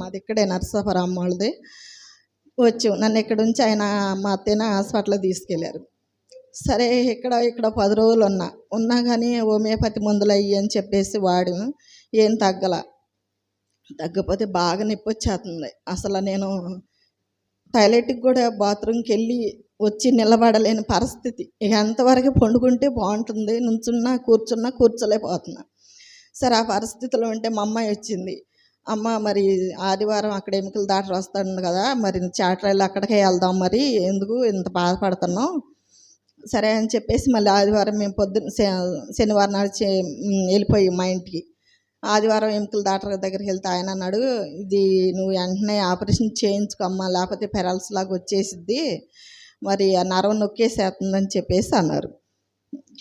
మాది ఇక్కడే నరసాపురం వాళ్ళది. వచ్చాం. నన్ను ఇక్కడ ఉంచి ఆయన మా అత్తయ్యని హాస్పిటల్కి తీసుకెళ్ళారు. సరే ఇక్కడ 10 రోజులు ఉన్నా కానీ హోమియోపతి మందులు అయ్యి అని చెప్పేసి వాడాను. ఏం తగ్గపోతే బాగా నొప్పి వచ్చేస్తుంది. అసలు నేను టాయిలెట్కి కూడా బాత్రూమ్కి వెళ్ళి వచ్చి నిలబడలేని పరిస్థితి. ఇక ఎంతవరకు పండుకుంటే బాగుంటుంది, నుంచున్నా కూర్చోలేకపోతున్నా. సరే ఆ పరిస్థితిలో ఉంటే మా అమ్మాయి వచ్చింది. అమ్మ మరి ఆదివారం అక్కడ ఎముకల డాక్టర్ వస్తాడు కదా, మరి చాటరాయిలు అక్కడికే వెళ్దాం, మరి ఎందుకు ఇంత బాధపడుతున్నావు, సరే అని చెప్పేసి మళ్ళీ ఆదివారం మేము పొద్దున్న శనివారం నాడు వెళ్ళిపోయి మా ఇంటికి. ఆదివారం ఎముకల డాక్టర్ దగ్గరికి వెళ్తే ఆయన అన్నాడు, ఇది నువ్వు వెంటనే ఆపరేషన్ చేయించుకోమ్మా, లేకపోతే పెరాలసిస్ లాగా వచ్చేసిద్ది, మరి ఆ నరం నొక్కేసేస్తుందని చెప్పేసి అన్నారు.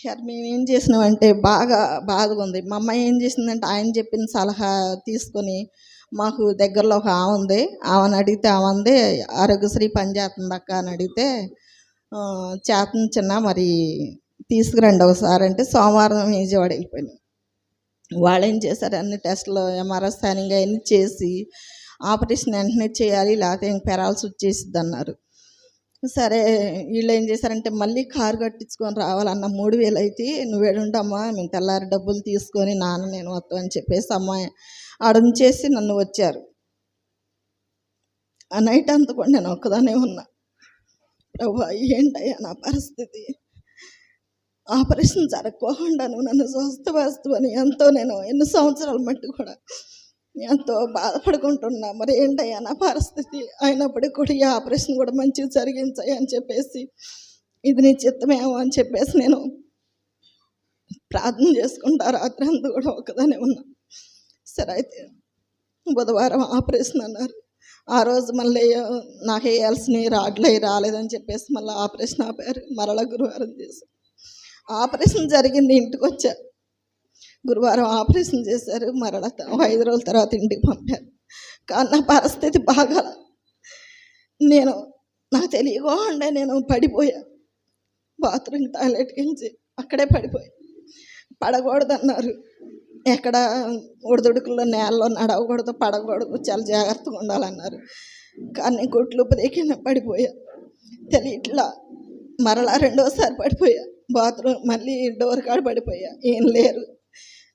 సరే మేము ఏం చేసినామంటే బాధగా ఉంది. మా అమ్మాయి ఏం చేసిందంటే ఆయన చెప్పిన సలహా తీసుకొని మాకు దగ్గరలో ఒక ఆమె ఉంది, ఆమెను అడిగితే ఆమె ఆరోగ్యశ్రీ పని చేస్తుంది అక్క అని అడిగితే, చేతుంది చిన్న, మరి తీసుకురండి ఒకసారి అంటే సోమవారం విజయవాడ వెళ్ళిపోయినాం. వాళ్ళు ఏం చేశారు, అన్ని టెస్టులు ఎంఆర్ఐ స్కానింగ్ అవన్నీ చేసి ఆపరేషన్ వెంటనే చేయాలి, లేకపోతే ఇంక పెరాల్సి వచ్చేసిద్ది అన్నారు. సరే వీళ్ళు ఏం చేశారంటే మళ్ళీ కారు కట్టించుకొని రావాలన్న 3000 అయితే నువ్వేడుండమ్మా, మేము తెల్లారి డబ్బులు తీసుకొని నాన్న నేను వస్తాం అని చెప్పేసి అమ్మాయి అడుంచేసి నన్ను వచ్చారు. ఆ నైట్ అంతా కూడా నేను ఒక్కదానే ఉన్నా. ప్రభు ఏంటయ్యా నా పరిస్థితి, ఆపరేషన్ జరగకుండా నువ్వు నన్ను స్వస్థపరుస్తూ అని నేను ఎన్ని సంవత్సరాల మట్టి కూడా ఎంతో బాధపడుకుంటున్నా. మరి ఏంటయ్యా నా పరిస్థితి, అయినప్పటికీ కూడా ఈ ఆపరేషన్ కూడా మంచిగా జరిగించాయి అని చెప్పేసి, ఇది నీ చిత్తమేమో అని చెప్పేసి నేను ప్రార్థన చేసుకుంటా రాత్రి అంతా కూడా ఒకదానే ఉన్నా. సరే అయితే బుధవారం ఆపరేషన్ అన్నారు. ఆ రోజు మళ్ళీ నాకు వేయాల్సిన రాడ్లు రాలేదని చెప్పేసి మళ్ళీ ఆపరేషన్ ఆపారు. మరలా గురువారం చేసి ఆపరేషన్ జరిగింది, ఇంటికి వచ్చా. గురువారం ఆపరేషన్ చేశారు, మరలా 5 రోజుల తర్వాత ఇంటికి పంపారు. కానీ నా పరిస్థితి బాగా, నాకు తెలియకుండా నేను పడిపోయా. బాత్రూమ్ టాయిలెట్కి వెళ్ళి అక్కడే పడకూడదన్నారు. ఎక్కడ ఒడిదుడుకుల్లో నేలలో నడవకూడదు, పడకూడదు, చాలా జాగ్రత్తగా ఉండాలన్నారు. కానీ గుట్లు బ్రేకిన పడిపోయా, తెలియట్లా. మరలా 2వసారి పడిపోయా. బాత్రూమ్ మళ్ళీ డోర్ కాడ పడిపోయా, ఏం లేరు,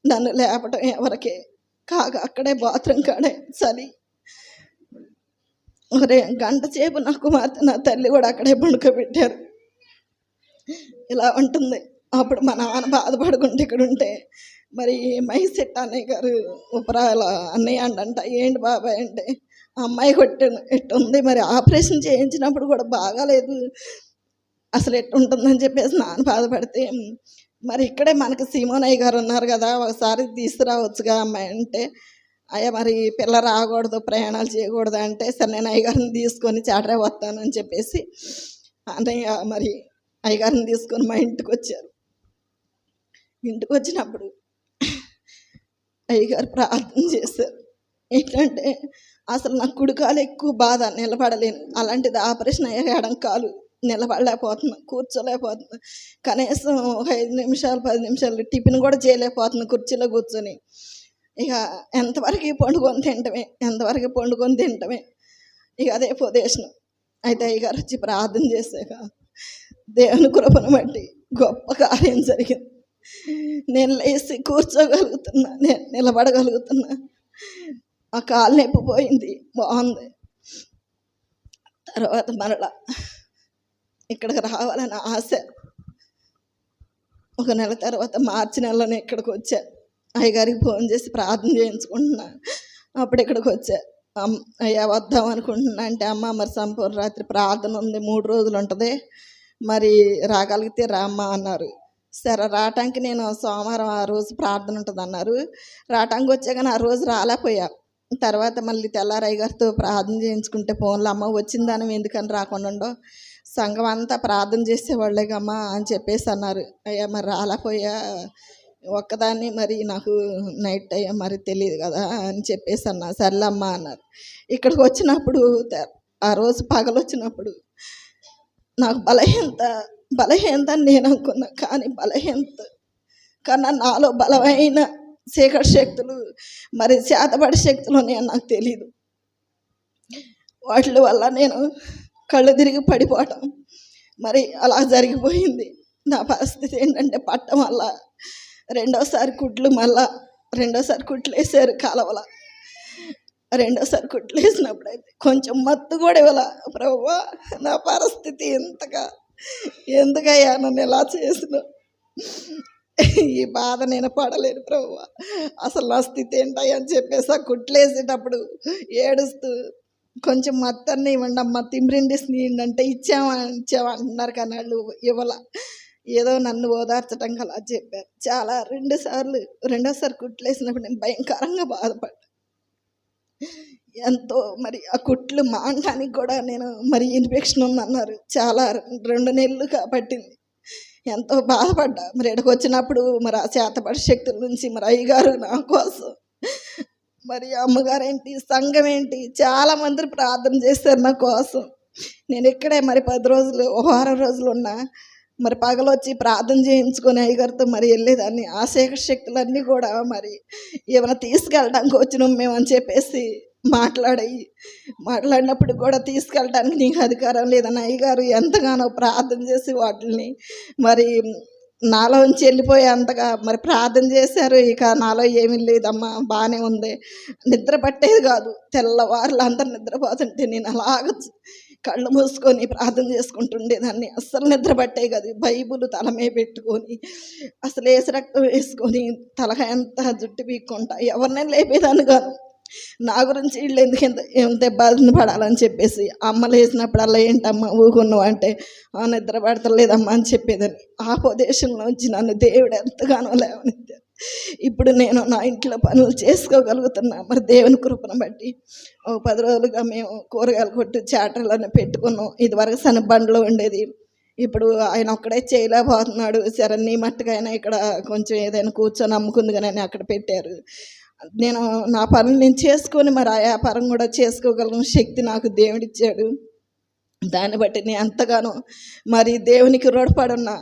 నన్ను లేపటం ఎవరికే కాగా అక్కడే బాత్రూమ్ కాడే చలి. ఒరే గంట సేపు నా కుమార్తె నా తల్లి కూడా అక్కడే పండుకోబెట్టారు. ఇలా ఉంటుంది. అప్పుడు మా నాన్న బాధపడుకుంటే ఇక్కడ ఉంటే, మరి మైసెట్ అన్నయ్య గారు ఉపరాల అన్నయ్య అంట, ఏంటి బాబాయ్ అంటే, అమ్మాయి కొట్టాను ఎట్టుంది, మరి ఆపరేషన్ చేయించినప్పుడు కూడా బాగాలేదు, అసలు ఎట్టుంటుందని చెప్పేసి నాన్న బాధపడితే, మరి ఇక్కడే మనకు సీమోనయ్య గారు ఉన్నారు కదా, ఒకసారి తీసుకురావచ్చుగా అమ్మాయి అంటే, అయ్యా మరి పిల్ల రాకూడదు, ప్రయాణాలు చేయకూడదు అంటే, సరే నేను అయ్యగారిని తీసుకొని చాటరే వస్తానని చెప్పేసి అన్నయ్య మరి అయ్యగారిని తీసుకొని మా ఇంటికి వచ్చారు. ఇంటికి వచ్చినప్పుడు అయ్యగారు ప్రార్థన చేశారు. ఏంటంటే అసలు నాకు కుడికాలు ఎక్కువ బాధ, నిలబడలేను. అలాంటిది ఆపరేషన్ అయ్యాక ఎడం కాలు నిలబడలేకపోతున్నా, కూర్చోలేకపోతున్నా. కనీసం 5 నిమిషాలు 10 నిమిషాలు టిఫిన్ కూడా చేయలేకపోతున్నా కుర్చీలో కూర్చొని. ఇక ఎంతవరకు పండుకొని తింటమే ఇక అదే పొదేశం. అయితే అయ్యగారు వచ్చి ప్రార్థన చేశాక దేవుని కృపను బట్టి గొప్ప కార్యం జరిగింది. నేను లేచి కూర్చోగలుగుతున్నా, నేను నిలబడగలుగుతున్నా, ఆ కాలు నొప్పి పోయింది, బాగుంది. తర్వాత మరలా ఇక్కడికి రావాలని ఆశ. 1 నెల తర్వాత మార్చి నెలలోనే ఇక్కడికి వచ్చా. అయ్యగారికి ఫోన్ చేసి ప్రార్థన చేయించుకుంటున్నా. అప్పుడు ఇక్కడికి వచ్చా. అయ్యా వద్దాం అనుకుంటున్నా అంటే, అమ్మ మరి సంపూర్ణ రాత్రి ప్రార్థన ఉంది, 3 రోజులు ఉంటుంది, మరి రాగలిగితే రామ్మా అన్నారు. సరే రావటానికి నేను సోమవారం ఆ రోజు ప్రార్థన ఉంటుంది అన్నారు. రావటానికి వచ్చాక ఆ రోజు రాలేకపోయా. తర్వాత మళ్ళీ తెల్లారయ్య గారితో ప్రార్థన చేయించుకుంటే ఫోన్లో, అమ్మ వచ్చిందని ఎందుకని రాకుండా సంఘం అంతా ప్రార్థన చేసేవాళ్ళేగమ్మా అని చెప్పేసి అన్నారు. అయ్యా మరి రాలేకపోయా ఒక్కదాన్ని, మరి నాకు నైట్ అయ్యా మరి తెలియదు కదా అని చెప్పేసి అన్నా. సర్లేమ్మా అన్నారు. ఇక్కడికి వచ్చినప్పుడు ఆ రోజు పగలొచ్చినప్పుడు నాకు బలహీనత అని నేను అనుకున్నా. కానీ బలహీనత కన్నా నాలో బలమైన చీకటి శక్తులు, మరి చేతబడి శక్తులు ఉన్నాయని నాకు తెలీదు. వాటి వల్ల నేను కళ్ళు తిరిగి పడిపోవటం మరి అలా జరిగిపోయింది. నా పరిస్థితి ఏంటంటే పట్టం వల్ల రెండోసారి కుట్లు వేసారు కాలవల. రెండోసారి కుట్లు వేసినప్పుడైతే కొంచెం మత్తు కూడా ఇవ్వాల. ప్రభువా, నా పరిస్థితి ఎందుకయ్యా నన్ను ఇలా చేసిన, ఈ బాధ నేను పడలేను ప్రభువా, అసలు నా స్థితి ఏంటయ్యా అని చెప్పేసి ఆ కుట్లు ఏడుస్తూ కొంచెం మత్తన్ని ఇవ్వండి అమ్మ, తిమ్మిరిండిస్ అంటే ఇచ్చామా అంటున్నారు, కానీ వాళ్ళు ఇవ్వాల. ఏదో నన్ను ఓదార్చడం అలా చెప్పారు. చాలా రెండోసారి కుట్లు వేసినప్పుడు నేను భయంకరంగా బాధపడ్డా. ఎంతో మరి ఆ కుట్లు మానడానికి కూడా నేను మరి ఇన్ఫెక్షన్ ఉందన్నారు. చాలా 2 నెలలు పట్టింది. ఎంతో బాధపడ్డా. మరి ఇక్కడికి వచ్చినప్పుడు మరి ఆ చేతపడి శక్తుల నుంచి మరి అయ్యగారు నా కోసం, మరి అమ్మగారు ఏంటి, సంఘం ఏంటి, చాలామంది ప్రార్థన చేశారు నా కోసం. నేను ఇక్కడే మరి 10 రోజులు, వారం రోజులు ఉన్నా. మరి పగలొచ్చి ప్రార్థన చేయించుకొని అయ్యగారితో మరి వెళ్ళేదాన్ని. ఆ శక్తులన్నీ కూడా మరి ఏమైనా తీసుకెళ్ళడానికి వచ్చినాం మేము అని చెప్పేసి మాట్లాడినప్పుడు కూడా తీసుకెళ్ళడానికి నీకు అధికారం లేదని అయ్యగారు ఎంతగానో ప్రార్థన చేసి వాటిని మరి నాలోంచి వెళ్ళిపోయేంతగా మరి ప్రార్థన చేశారు. ఇక నాలో ఏమీ లేదమ్మా, బాగానే ఉంది. నిద్ర పట్టేది కాదు. తెల్లవారులు అందరు నిద్రపోతుంటే నేను అలాగ కళ్ళు మూసుకొని ప్రార్థన చేసుకుంటుండేదాన్ని. అస్సలు నిద్ర పట్టేది కాదు. బైబుల్ తల మీద పెట్టుకొని అసలు వేసి రక్తం వేసుకొని తలకాయ అంతా జుట్టు పీక్కుంటా ఎవరినైనా లేపేదాన్ని కాదు. నా గురించి వీళ్ళు ఎంత ఇబ్బంది పడాలని చెప్పేసి అమ్మలు వేసినప్పుడల్లా ఏంటమ్మా ఊకున్నావు అంటే నిద్ర పడతలేదమ్మా అని చెప్పేదని. ఆ ప్రదేశంలోంచి నన్ను దేవుడు ఎంతగానో లేవనెత్తారు. ఇప్పుడు నేను నా ఇంట్లో పనులు చేసుకోగలుగుతున్నా. మరి దేవుని కృపను బట్టి 10 రోజులుగా మేము కూరగాయల కొట్టు చాటర్లను పెట్టుకున్నాం. ఇదివరకు సనబండ్లో ఉండేది, ఇప్పుడు ఆయన ఒక్కడే చేయలేకపోతున్నాడు. సరే నీ మట్టుకైనా ఇక్కడ కొంచెం ఏదైనా కూర్చొని అమ్ముకుంది కానీ అక్కడ పెట్టారు. నేను నా పనులు నేను చేసుకొని మరి ఆ వ్యాపారం కూడా చేసుకోగలను శక్తి నాకు దేవుడిచ్చాడు. దాన్ని బట్టి నేను ఎంతగానో మరి దేవునికి రుణపడున్నా.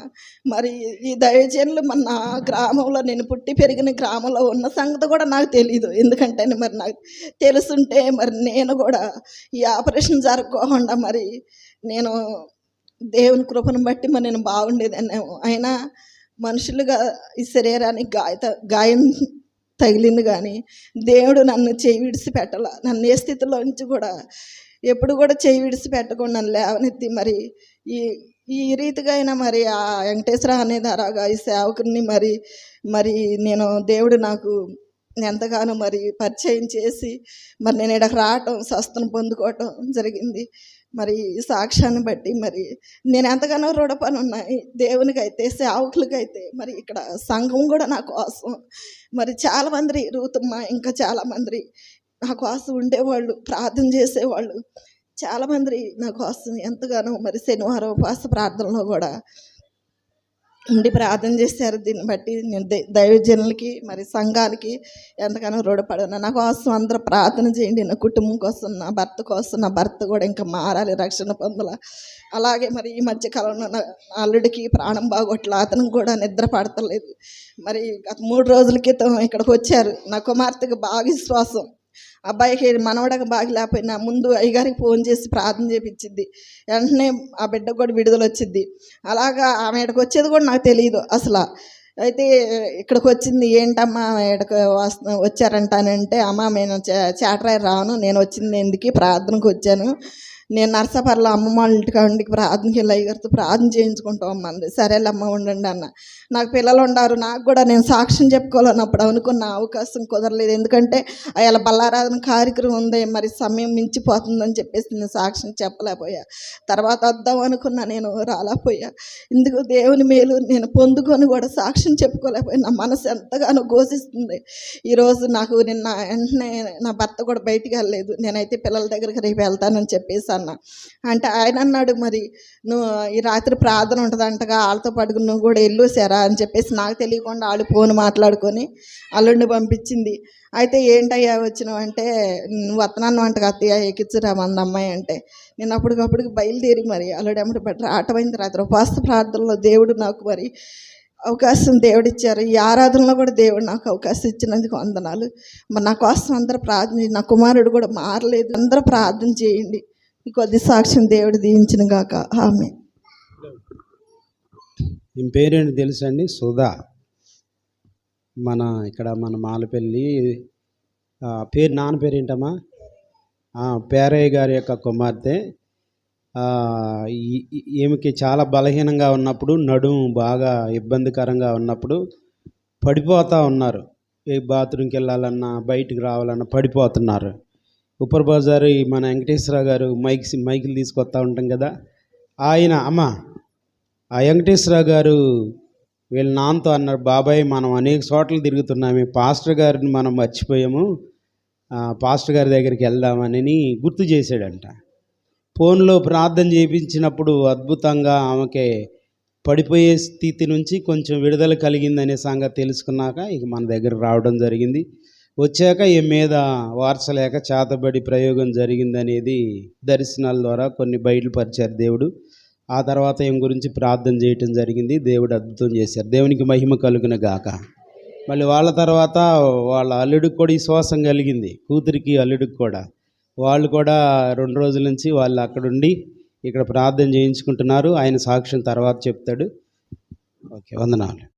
మరి ఈ దైవజనులు మన నా గ్రామంలో, నేను పుట్టి పెరిగిన గ్రామంలో ఉన్న సంగతి కూడా నాకు తెలియదు. ఎందుకంటే మరి నాకు తెలుసుంటే మరి నేను కూడా ఈ ఆపరేషన్ జరగకుండా మరి నేను దేవుని కృపను బట్టి మరి నేను బాగుండేదన్నేమో. అయినా మనుషులుగా ఈ శరీరానికి గాయం తగిలింది, కానీ దేవుడు నన్ను చేయి విడిచిపెట్టాల. నన్ను ఏ స్థితిలో నుంచి కూడా ఎప్పుడు కూడా చేయి విడిచిపెట్టకుండా నన్ను లేవనెత్తి మరి ఈ రీతిగా అయినా మరి ఆ వెంకటేశ్వర అనేది అలాగా ఈ సేవకుని మరి నేను దేవుడు నాకు ఎంతగానో మరి పరిచయం చేసి మరి నేను ఇక్కడికి రావటం, స్వస్థను పొందుకోవటం జరిగింది. మరి సాక్ష్యాన్ని బట్టి మరి నేను ఎంతగానో రుణపడి ఉన్నాయి దేవునికైతే, సేవకులకైతే. మరి ఇక్కడ సంఘం కూడా నా కోసం మరి చాలామంది, రూతమ్మ ఇంకా చాలామంది నా కోసం ఉండేవాళ్ళు, ప్రార్థన చేసేవాళ్ళు చాలామంది నా కోసం ఎంతగానో మరి శనివారం ఉపవాస ప్రార్థనలో కూడా ఉండి ప్రార్థన చేశారు. దీన్ని బట్టి నేను దైవజనులకి మరి సంఘానికి ఎంతగానో రుణపడినా. నా కోసం అందరూ ప్రార్థన చేయండి. నా కుటుంబం కోసం, నా భర్త కోసం. నా భర్త కూడా ఇంకా మారాలి, రక్షణ పొందాల. అలాగే మరి ఈ మధ్యకాలంలో నా అల్లుడికి ప్రాణం బాగోట్ల, అతనికి కూడా నిద్ర పడతలేదు. మరి గత 3 రోజుల క్రితం ఇక్కడికి వచ్చారు. నా కుమార్తెకి బాగా విశ్వాసం. అబ్బాయికి మనవడక బాగలేకపోయినా ముందు అయ్యగారికి ఫోన్ చేసి ప్రార్థన చేయించింది. వెంటనే ఆ బిడ్డకు కూడా విడుదల వచ్చింది. అలాగా ఆమె ఇక్కడికి వచ్చేది కూడా నాకు తెలియదు అసలు. అయితే ఇక్కడికి వచ్చింది. ఏంటమ్మా ఇక్కడికి వచ్చారంటానంటే, అమ్మ నేను చాటరాయి రాను, నేను వచ్చింది ఎందుకు ప్రార్థనకు వచ్చాను, నేను నర్సాపర్లో అమ్మమ్మ వాళ్ళ ఇంటికి ప్రార్థనకి వెళ్ళి అయ్యగారితో ప్రార్థన చేయించుకుంటాం అమ్మ అంది. సరేలమ్మ ఉండండి అన్న. నాకు పిల్లలు ఉన్నారు, నాకు కూడా నేను సాక్ష్యం చెప్పుకోవాలన్నప్పుడు అనుకున్న అవకాశం కుదరలేదు. ఎందుకంటే అలా బల్లారాధన కార్యక్రమం ఉంది, మరి సమయం మించిపోతుందని చెప్పేసి నేను సాక్ష్యం చెప్పలేకపోయా. తర్వాత వద్దాం అనుకున్నా, నేను రాలేకపోయా. ఇందుకు దేవుని మేలు నేను పొందుకొని కూడా సాక్ష్యం చెప్పుకోలేకపోయా. నా మనసు ఎంతగానో ఘోషిస్తుంది. ఈరోజు నాకు నిన్న వెంటనే నా భర్త కూడా బయటికి వెళ్ళలేదు. నేనైతే పిల్లల దగ్గరికి రేపు వెళ్తానని చెప్పేసి అన్న. అంటే ఆయన అన్నాడు, మరి నువ్వు ఈ రాత్రి ప్రార్థన ఉంటుందంటగా, వాళ్ళతో పడుకు నువ్వు కూడా వెళ్ళేసారా అని చెప్పేసి నాకు తెలియకుండా వాళ్ళు ఫోన్ మాట్లాడుకొని అల్లుడిని పంపించింది. అయితే ఏంటయ్యా వచ్చినావు అంటే, నువ్వు వత్తనాన్ని వంటగా అత్తయ్య ఎక్కించురా మంది అమ్మాయి అంటే, నేను అప్పటికప్పుడు బయలుదేరి మరి అల్లుడు ఎమ్మటి బట్టి ఆటమైన రాత్రి ఉపవాస ప్రార్థనలో దేవుడు నాకు మరి అవకాశం దేవుడిచ్చారు. ఈ ఆరాధనలో కూడా దేవుడు నాకు అవకాశం ఇచ్చినందుకు వందనాలు. మరి నా కోసం అందరూ ప్రార్థన, నా కుమారుడు కూడా మారలేదు, అందరూ ప్రార్థన చేయండి. ఈ కొద్ది సాక్ష్యం దేవుడు దీవించిన గాక. ఆమె మీ పేరేంటి తెలుసండి? సుధా. మన మాలపల్లి పేరు, నాన్న పేరు ఏంటమ్మా? పేరయ్య గారి యొక్క కుమార్తె. ఈమెకి చాలా బలహీనంగా ఉన్నప్పుడు, నడుము బాగా ఇబ్బందికరంగా ఉన్నప్పుడు పడిపోతూ ఉన్నారు. ఏ బాత్రూమ్కి వెళ్ళాలన్నా, బయటికి రావాలన్నా పడిపోతున్నారు. ఉప్పర్ బజారు మన వెంకటేశ్వర గారు మైకులు తీసుకొస్తూ ఉంటాం కదా, ఆయన ఆ వెంకటేశ్వర గారు వీళ్ళ నాన్నతో అన్నారు, బాబాయ్ మనం అనేక చోట్ల తిరుగుతున్నాము, పాస్టర్ గారిని మనం మర్చిపోయాము, పాస్టర్ గారి దగ్గరికి వెళ్దామని గుర్తు చేశాడంట. ఫోన్లో ప్రార్థన చేయించినప్పుడు అద్భుతంగా ఆమెకి పడిపోయే స్థితి నుంచి కొంచెం విడుదల కలిగిందనే సంగతి తెలుసుకున్నాక ఇక మన దగ్గర రావడం జరిగింది. వచ్చాక ఈ మీద వార్చలేక చేతబడి ప్రయోగం జరిగిందనేది దర్శనాల ద్వారా కొన్ని బయలుపరిచారు దేవుడు. ఆ తర్వాత ఏం గురించి ప్రార్థన చేయటం జరిగింది. దేవుడు అద్భుతం చేశారు. దేవునికి మహిమ కలుగును గాక. మళ్ళీ వాళ్ళ తర్వాత వాళ్ళ అల్లుడికి కూడా విశ్వాసం కలిగింది, కూతురికి అల్లుడికి కూడా. వాళ్ళు కూడా 2 రోజుల నుంచి వాళ్ళు అక్కడుండి ఇక్కడ ప్రార్థన చేయించుకుంటున్నారు. ఆయన సాక్ష్యం తర్వాత చెప్తాడు. ఓకే, వందనాలు.